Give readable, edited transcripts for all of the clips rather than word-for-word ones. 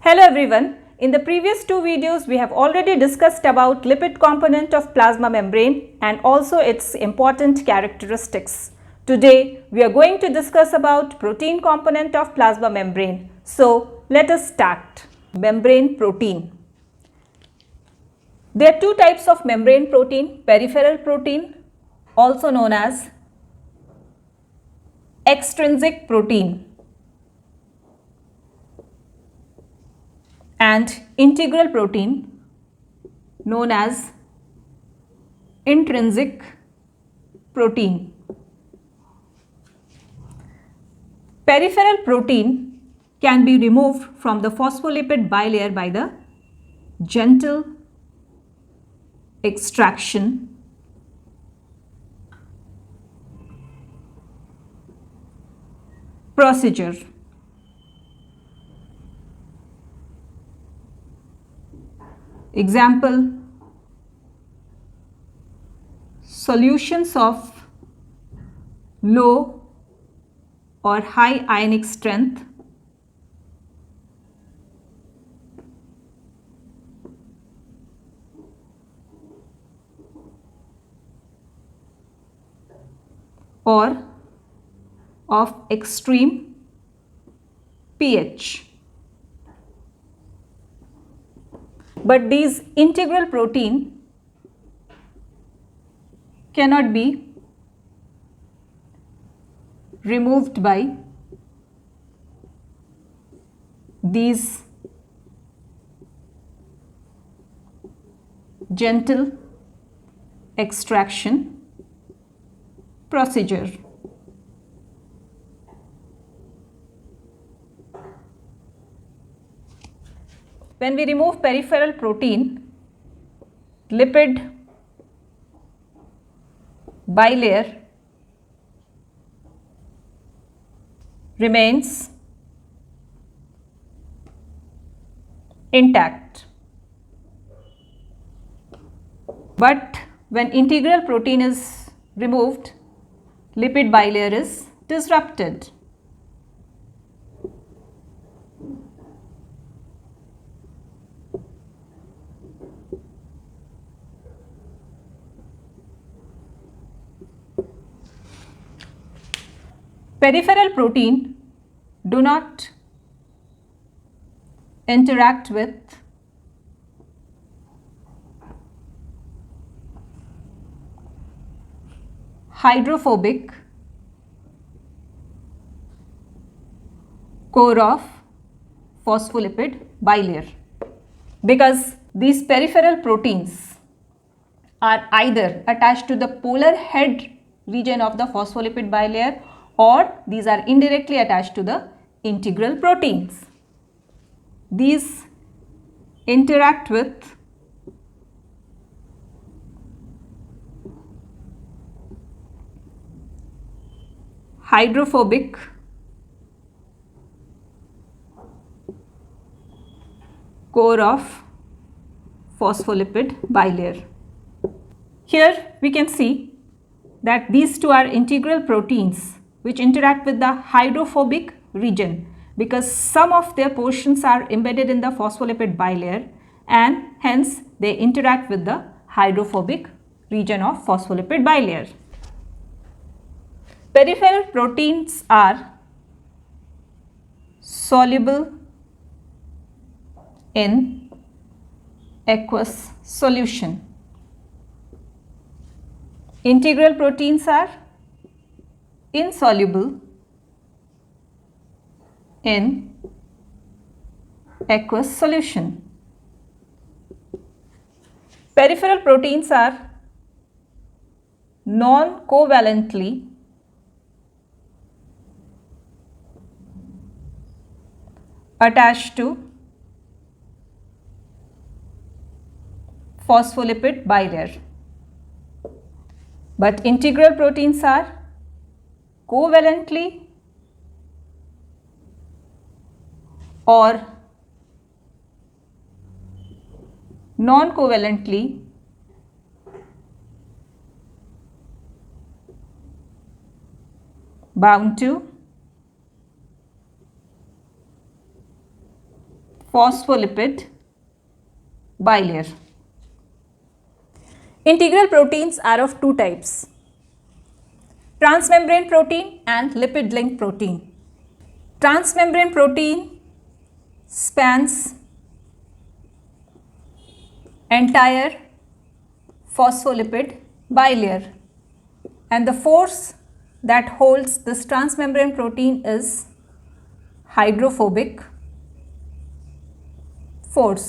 Hello everyone. In the previous two videos, we have already discussed about lipid component of plasma membrane and also its important characteristics. Today, we are going to discuss about protein component of plasma membrane. So, let us start. Membrane protein. There are two types of membrane protein, peripheral protein, also known as extrinsic protein, and integral protein known as intrinsic protein. Peripheral protein can be removed from the phospholipid bilayer by the gentle extraction procedure. Example: solutions of low or high ionic strength or of extreme pH. But these integral protein cannot be removed by these gentle extraction procedure. When we remove peripheral protein, lipid bilayer remains intact. But when integral protein is removed, lipid bilayer is disrupted. Peripheral protein do not interact with hydrophobic core of phospholipid bilayer, because these peripheral proteins are either attached to the polar head region of the phospholipid bilayer, or these are indirectly attached to the integral proteins. These interact with hydrophobic core of phospholipid bilayer. Here we can see that these two are integral proteins which interact with the hydrophobic region, because some of their portions are embedded in the phospholipid bilayer and hence they interact with the hydrophobic region of phospholipid bilayer. Peripheral proteins are soluble in aqueous solution. Integral proteins are insoluble in aqueous solution. Peripheral proteins are non-covalently attached to phospholipid bilayer, but integral proteins are covalently or non-covalently bound to phospholipid bilayer. Integral proteins are of two types: transmembrane protein and lipid link protein. Transmembrane protein spans entire phospholipid bilayer, and the force that holds this transmembrane protein is hydrophobic force.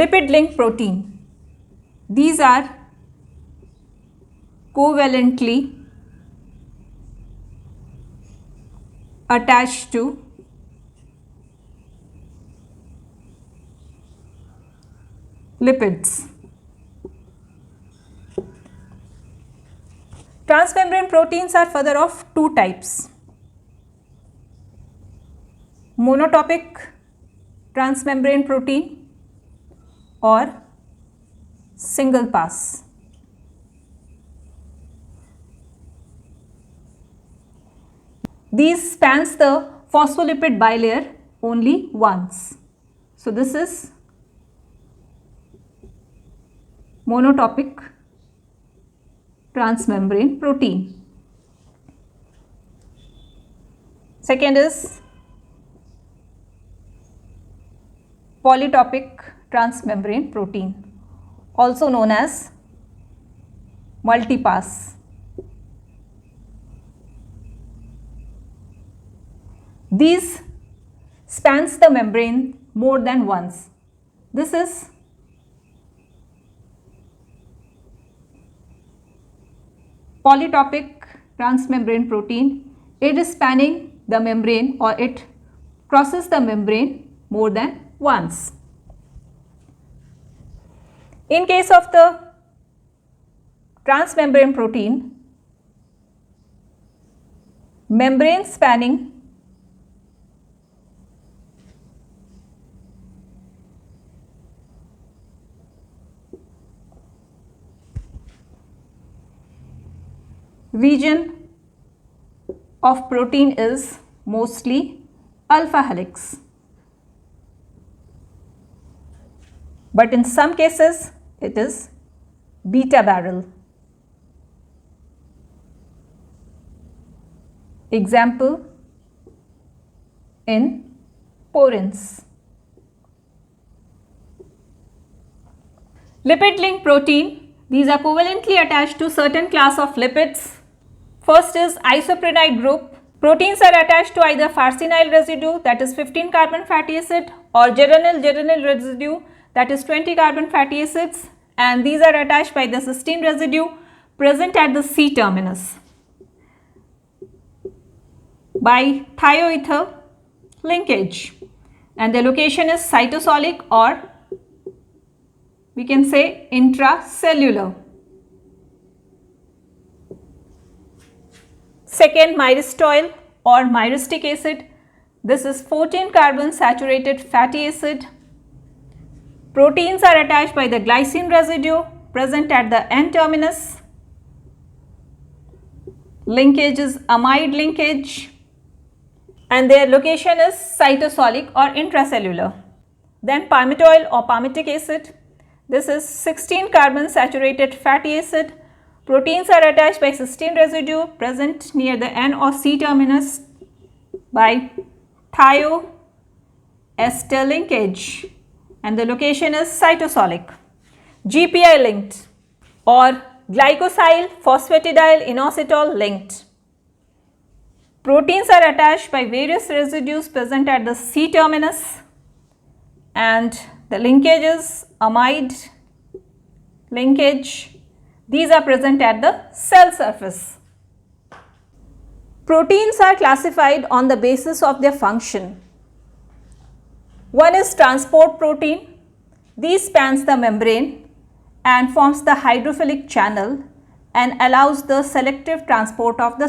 Lipid link protein, these are covalently attached to lipids. Transmembrane proteins are further of two types: monotopic transmembrane protein or single pass. These spans the phospholipid bilayer only once. So this is monotopic transmembrane protein. Second is polytopic transmembrane protein, also known as multipass. These spans the membrane more than once. This is polytopic transmembrane protein. It is spanning the membrane, or it crosses the membrane more than once. In case of the transmembrane protein, membrane spanning region of protein is mostly alpha helix, but in some cases it is beta barrel. Example in porins. Lipid link protein, these are covalently attached to certain class of lipids. First is isoprenoid group. Proteins are attached to either farcinyl residue, that is 15 carbon fatty acid, or geranyl residue, that is 20 carbon fatty acids, and these are attached by the cysteine residue present at the C terminus by thioether linkage, and the location is cytosolic, or we can say intracellular. Second, myristoyl or myristic acid. This is 14 carbon saturated fatty acid. Proteins are attached by the glycine residue present at the N terminus. Linkage is amide linkage, and their location is cytosolic or intracellular. Then palmitoyl or palmitic acid. This is 16 carbon saturated fatty acid. Proteins are attached by cysteine residue present near the N or C terminus by thioester linkage, and the location is cytosolic. GPI linked or glycosyl phosphatidyl inositol linked. Proteins are attached by various residues present at the C terminus, and the linkage is amide linkage. These are present at the cell surface. Proteins are classified on the basis of their function. One is transport protein. These spans the membrane and forms the hydrophilic channel and allows the selective transport of the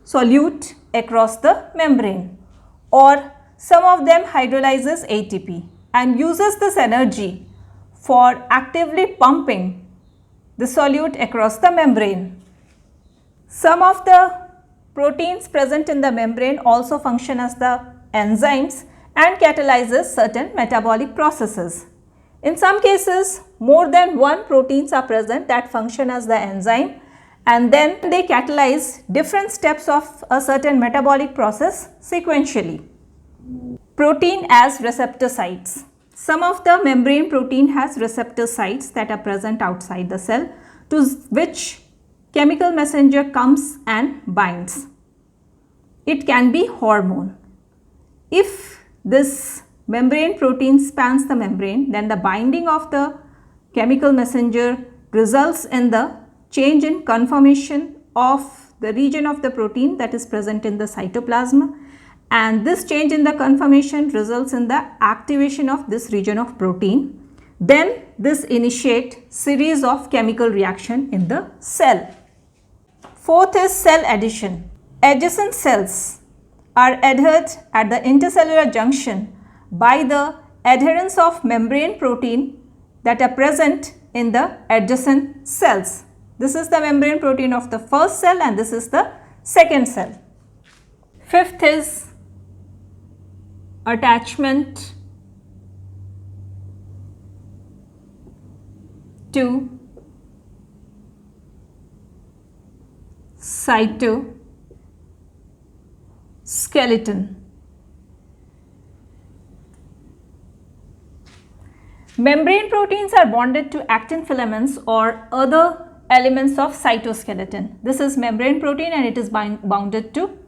solute across the membrane, or some of them hydrolyzes ATP and uses this energy for actively pumping the solute across the membrane. Some of the proteins present in the membrane also function as the enzymes and catalyzes certain metabolic processes. In some cases, more than one proteins are present that function as the enzyme, and then they catalyze different steps of a certain metabolic process sequentially. Protein as receptor sites. Some of the membrane protein has receptor sites that are present outside the cell, to which chemical messenger comes and binds. It can be hormone. If this membrane protein spans the membrane, then the binding of the chemical messenger results in the change in conformation of the region of the protein that is present in the cytoplasm, and this change in the conformation results in the activation of this region of protein. Then this initiate series of chemical reaction in the cell. Fourth is cell adhesion. Adjacent cells are adhered at the intercellular junction by the adherence of membrane protein that are present in the adjacent cells. This is the membrane protein of the first cell and this is the second cell. Fifth is attachment to cytoskeleton. Membrane proteins are bonded to actin filaments or other elements of cytoskeleton. This is membrane protein and it is bounded to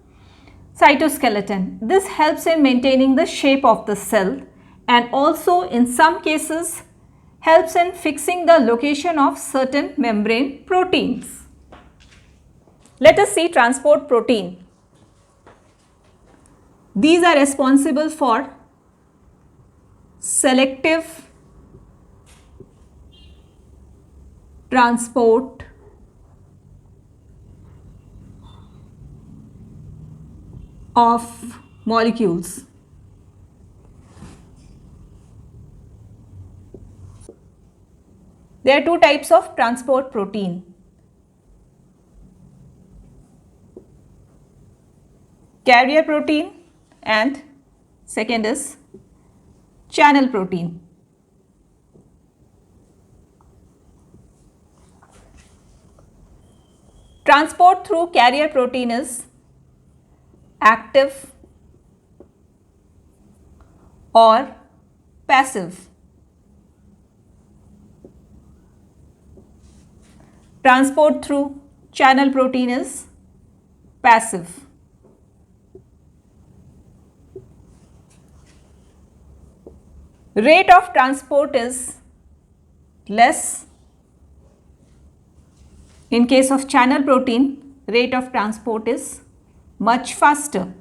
cytoskeleton. This helps in maintaining the shape of the cell and also in some cases helps in fixing the location of certain membrane proteins. Let us see transport protein. These are responsible for selective transport of molecules. There are two types of transport protein. Carrier protein and second is channel protein. Transport through carrier protein is active or passive. Transport through channel protein is passive. Rate of transport is less. In case of channel protein, rate of transport is much faster.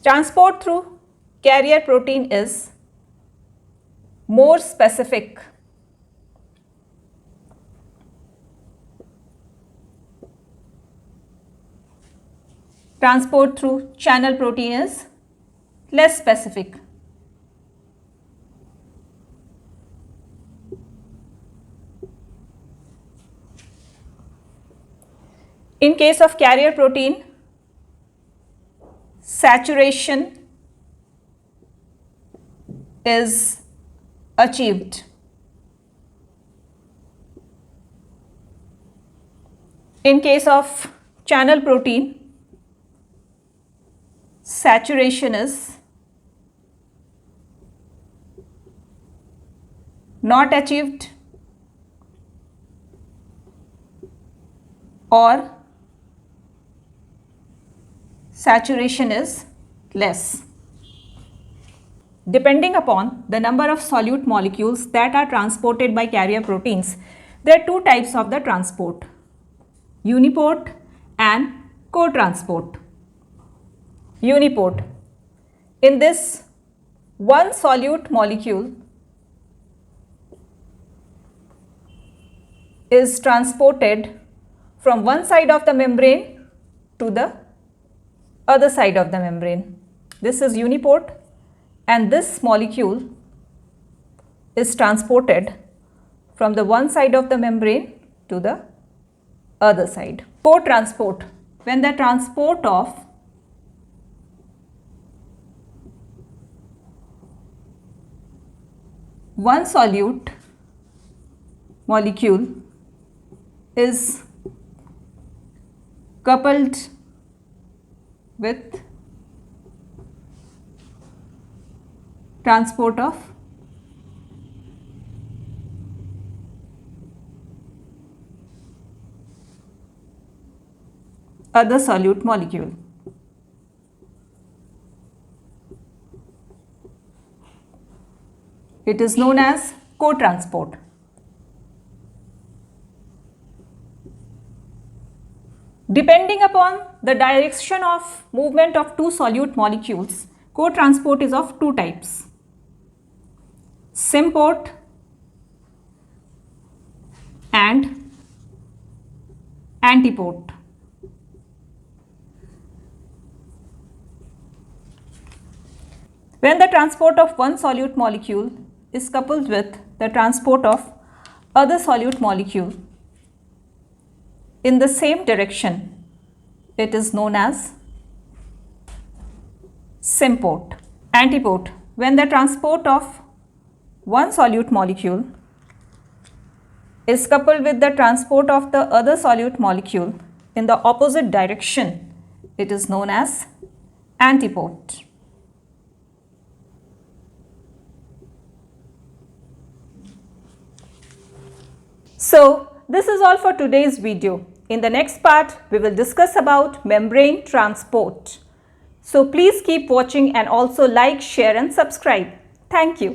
Transport through carrier protein is more specific. Transport through channel protein is less specific. In case of carrier protein, saturation is achieved. In case of channel protein, saturation is not achieved or saturation is less. Depending upon the number of solute molecules that are transported by carrier proteins, there are two types of the transport: uniport and co-transport. Uniport. In this, one solute molecule is transported from one side of the membrane to the other side of the membrane. This is uniport, and this molecule is transported from the one side of the membrane to the other side. Co-transport, when the transport of one solute molecule is coupled with transport of other solute molecule. It is known as co-transport. Depending upon the direction of movement of two solute molecules, co-transport is of two types: symport and antiport. When the transport of one solute molecule is coupled with the transport of other solute molecule in the same direction, it is known as symport. Antiport, when the transport of one solute molecule is coupled with the transport of the other solute molecule in the opposite direction, it is known as antiport. So, this is all for today's video. In the next part, we will discuss about membrane transport. So, please keep watching and also like, share and subscribe. Thank you.